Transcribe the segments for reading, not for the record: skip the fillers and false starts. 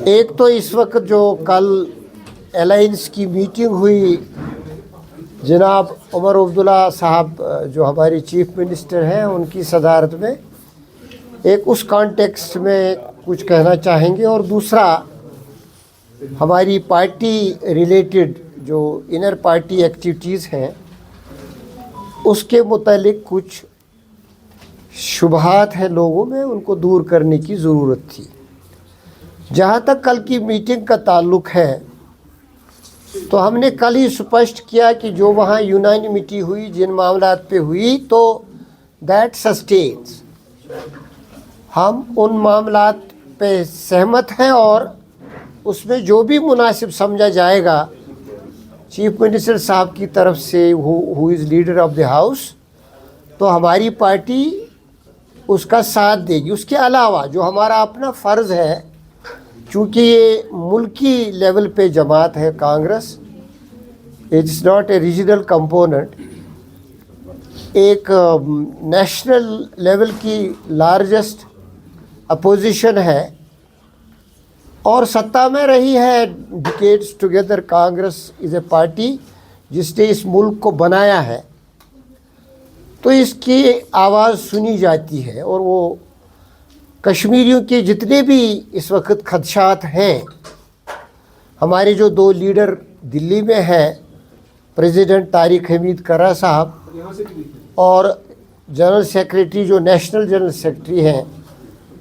एक तो इस वक्त जो कल अलायंस की मीटिंग हुई, जनाब उमर अब्दुल्ला साहब जो हमारे चीफ मिनिस्टर हैं उनकी सदारत में, एक उस कॉन्टेक्स्ट में कुछ कहना चाहेंगे, और दूसरा हमारी पार्टी रिलेटेड जो इनर पार्टी एक्टिविटीज़ हैं उसके मुतालिक कुछ शुबहात हैं लोगों में, उनको दूर करने की ज़रूरत थी। जहाँ तक कल की मीटिंग का ताल्लुक़ है तो हमने कल ही स्पष्ट किया कि जो वहाँ यूनानिमिटी हुई, जिन मामलात पे हुई, तो दैट सस्टेन्स, हम उन मामलात पे सहमत हैं और उसमें जो भी मुनासिब समझा जाएगा चीफ मिनिस्टर साहब की तरफ से, who is leader of the house, तो हमारी पार्टी उसका साथ देगी। उसके अलावा जो हमारा अपना फ़र्ज़ है, चूँकि ये मुल्की लेवल पे जमात है Congress, it's not a regional component, एक नेशनल लेवल की लार्जेस्ट अपोजिशन है और सत्ता में रही है decades together. Congress is a party जिसने इस मुल्क को बनाया है, तो इसकी आवाज़ सुनी जाती है। और वो कश्मीरियों के जितने भी इस वक्त खदशात हैं, हमारे जो दो लीडर दिल्ली में हैं, प्रेसिडेंट तारिक हमीद कर्रा साहब और जनरल सेक्रेटरी जो नेशनल जनरल सेक्रेटरी हैं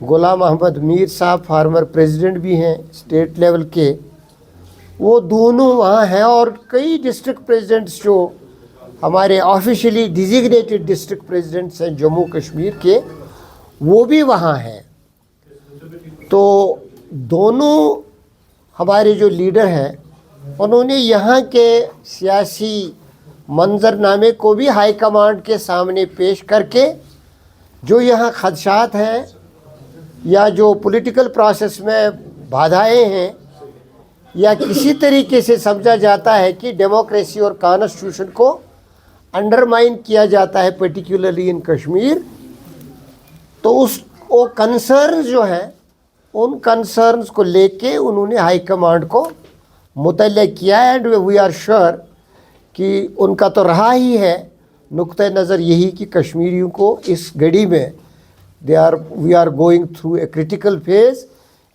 गुलाम अहमद मीर साहब, फार्मर प्रेसिडेंट भी हैं स्टेट लेवल के, वो दोनों वहाँ हैं। और कई डिस्ट्रिक्ट प्रेसिडेंट्स जो हमारे ऑफिशियली डिजिग्नेटेड डिस्ट्रिक्ट प्रेसिडेंट्स हैं जम्मू कश्मीर के, वो भी वहाँ हैं। तो दोनों हमारे जो लीडर हैं उन्होंने यहाँ के सियासी मंजरनामे को भी हाई कमांड के सामने पेश करके जो यहाँ खदशात हैं या जो पॉलिटिकल प्रोसेस में बाधाएं हैं या किसी तरीके से समझा जाता है कि डेमोक्रेसी और कॉन्स्टिट्यूशन को अंडरमाइन किया जाता है पर्टिकुलरली इन कश्मीर, तो वो कंसर्न्स जो हैं उन कंसर्न्स को लेके उन्होंने हाई कमांड को मुतल्ला किया। एंड वी आर श्योर कि उनका तो रहा ही है नुक्ता नज़र यही कि कश्मीरियों को इस घड़ी में we are going through a critical phase,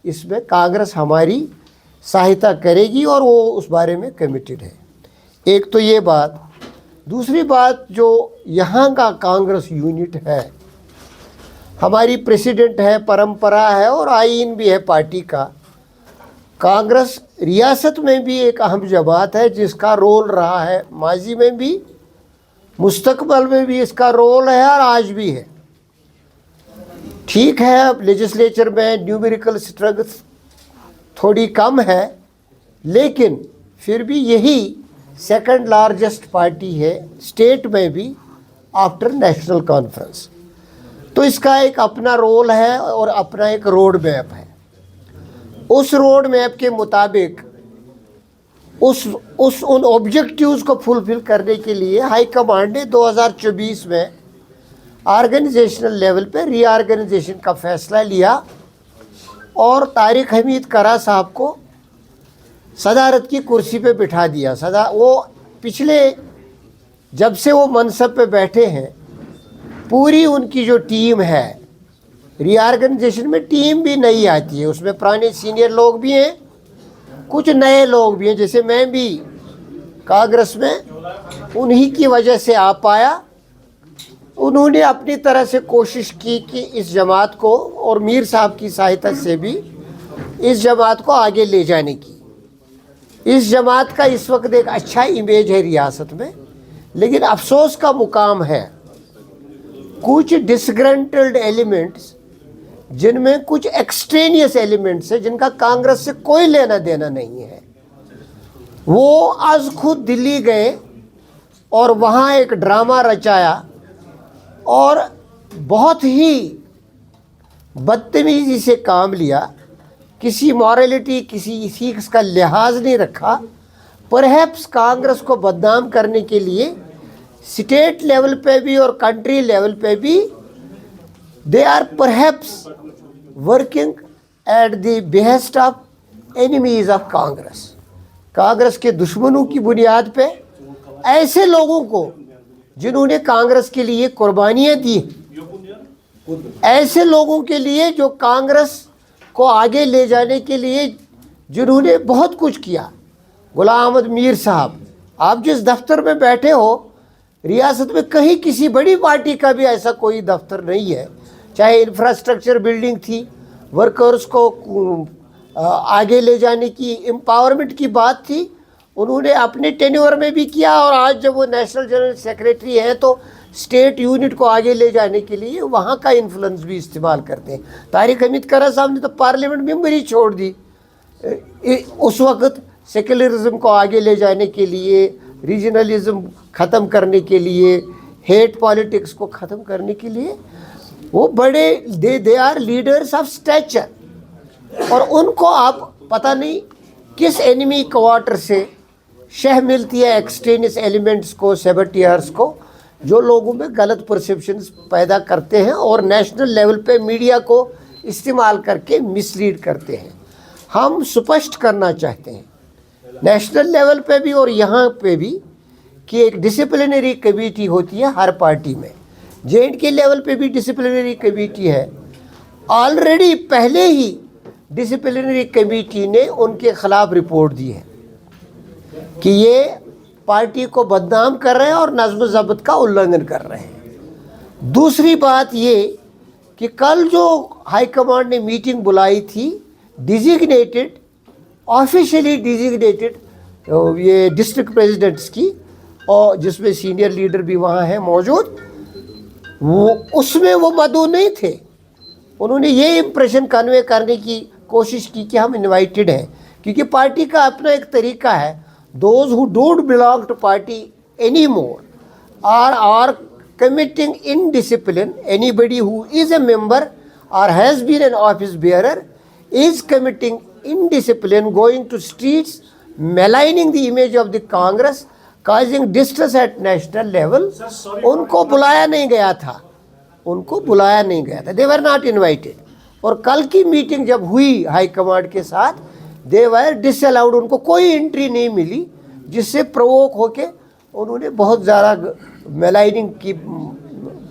इसमें कांग्रेस हमारी सहायता करेगी और वो उस बारे में कमिटेड है। एक तो ये बात। दूसरी बात, जो यहाँ का कांग्रेस यूनिट है, हमारी प्रेसिडेंट है, परंपरा है और आईन भी है पार्टी का। कांग्रेस रियासत में भी एक अहम जमात है जिसका रोल रहा है माजी में भी, मुस्तकबल में भी इसका रोल है और आज भी है। ठीक है, अब लेजिस्लेचर में न्यूमेरिकल स्ट्रेंथ थोड़ी कम है, लेकिन फिर भी यही सेकंड लार्जेस्ट पार्टी है स्टेट में भी आफ्टर नेशनल कॉन्फ्रेंस। तो इसका एक अपना रोल है और अपना एक रोड मैप है। उस रोड मैप के मुताबिक उन ऑब्जेक्टिव्स को फुलफिल करने के लिए हाई कमांड ने 2024 में ऑर्गेनाइजेशनल लेवल पे रीऑर्गेनाइजेशन का फ़ैसला लिया और तारिक हमीद कर्रा साहब को सदारत की कुर्सी पे बिठा दिया। वो पिछले जब से वो मनसब पे बैठे हैं, पूरी उनकी जो टीम है, रीऑर्गेनाइजेशन में टीम भी नई आती है, उसमें पुराने सीनियर लोग भी हैं, कुछ नए लोग भी हैं। जैसे मैं भी कांग्रेस में उन्हीं की वजह से आ पाया। उन्होंने अपनी तरह से कोशिश की कि इस जमात को, और मीर साहब की सहायता से भी, इस जमात को आगे ले जाने की। इस जमात का इस वक्त एक अच्छा इमेज है रियासत में, लेकिन अफसोस का मुकाम है कुछ डिसग्रंटल्ड एलिमेंट्स, जिनमें कुछ एक्सट्रेनियस एलिमेंट्स है जिनका कांग्रेस से कोई लेना देना नहीं है, वो आज खुद दिल्ली गए और वहाँ एक ड्रामा रचाया और बहुत ही बदतमीजी से काम लिया, किसी मॉरलिटी, किसी इथिक्स का लिहाज नहीं रखा। परहैप्स कांग्रेस को बदनाम करने के लिए स्टेट लेवल पे भी और कंट्री लेवल पे भी they are perhaps working at the behest of enemies of Congress, Congress के दुश्मनों की बुनियाद पे ऐसे लोगों को जिन्होंने कांग्रेस के लिए कुर्बानियां दी, ऐसे लोगों के लिए जो कांग्रेस को आगे ले जाने के लिए जिन्होंने बहुत कुछ किया। गुलाम अहमद मीर साहब, आप जिस दफ्तर में बैठे हो रियासत में कहीं किसी बड़ी पार्टी का भी ऐसा कोई दफ्तर नहीं है, चाहे इंफ्रास्ट्रक्चर बिल्डिंग थी, वर्कर्स को आगे ले जाने की, एम्पावरमेंट की बात थी, उन्होंने अपने टेन्योर में भी किया, और आज जब वो नेशनल जनरल सेक्रेटरी हैं तो स्टेट यूनिट को आगे ले जाने के लिए वहाँ का इन्फ्लुएंस भी इस्तेमाल करते हैं। तारिक हमीद करा साहब ने तो पार्लियामेंट मेंबर ही छोड़ दी उस वक़्त, सेक्युलरिज्म को आगे ले जाने के लिए, रीजनलिज्म ख़त्म करने के लिए, हेट पॉलिटिक्स को ख़त्म करने के लिए। वो बड़े they are leaders of stature, और उनको आप पता नहीं किस एनिमी क्वार्टर से शह मिलती है, एक्सट्रीमिस्ट एलिमेंट्स को, सेबेटियर्स को, जो लोगों में गलत परसेप्शंस पैदा करते हैं और नेशनल लेवल पे मीडिया को इस्तेमाल करके मिसलीड करते हैं। हम स्पष्ट करना चाहते हैं नेशनल लेवल पे भी और यहाँ पे भी कि एक डिसिप्लिनरी कमेटी होती है हर पार्टी में। J&K लेवल पे भी डिसिप्लिनरी कमेटी है। ऑलरेडी पहले ही डिसिप्लिनरी कमेटी ने उनके ख़िलाफ़ रिपोर्ट दी है कि ये पार्टी को बदनाम कर रहे हैं और नज़्म ज़ब्त का उल्लंघन कर रहे हैं। दूसरी बात ये कि कल जो हाई कमांड ने मीटिंग बुलाई थी, डिजिग्नेटेड, ऑफिशियली डिजिग्नेटेड ये डिस्ट्रिक्ट प्रेसिडेंट्स की, और जिसमें सीनियर लीडर भी वहाँ हैं मौजूद, वो उसमें वो मदऊ नहीं थे। उन्होंने ये इम्प्रेशन कन्वे करने की कोशिश की कि हम इनवाइटेड हैं, क्योंकि पार्टी का अपना एक तरीका है, those who don't belong to party any more are committing indiscipline. Anybody who is a member or has been an office bearer is committing indiscipline, going to streets, maligning the image of the Congress, causing distress at national level. उनको बुलाया नहीं गया था, उनको बुलाया नहीं गया था, they were not invited. और कल की मीटिंग जब हुई हाई कमांड के साथ, they were disallowed, उनको कोई एंट्री नहीं मिली, जिससे प्रोवोक होके उन्होंने बहुत ज़्यादा मेलाइनिंग की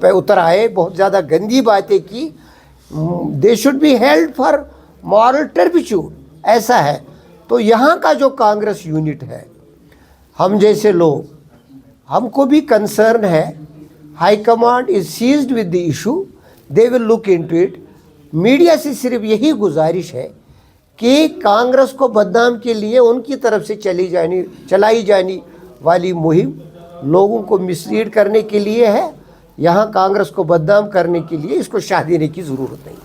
पे उतर आए, बहुत ज़्यादा गंदी बातें की। They should be held for moral turpitude, ऐसा है। तो यहाँ का जो कांग्रेस यूनिट है, हम जैसे लोग, हमको भी कंसर्न है। High command is seized with the issue, they will look into it. Media से सिर्फ यही गुजारिश है कि कांग्रेस को बदनाम के लिए उनकी तरफ से चलाई जाने वाली मुहिम लोगों को मिसलीड करने के लिए है। यहाँ कांग्रेस को बदनाम करने के लिए इसको शाह देने की ज़रूरत नहीं।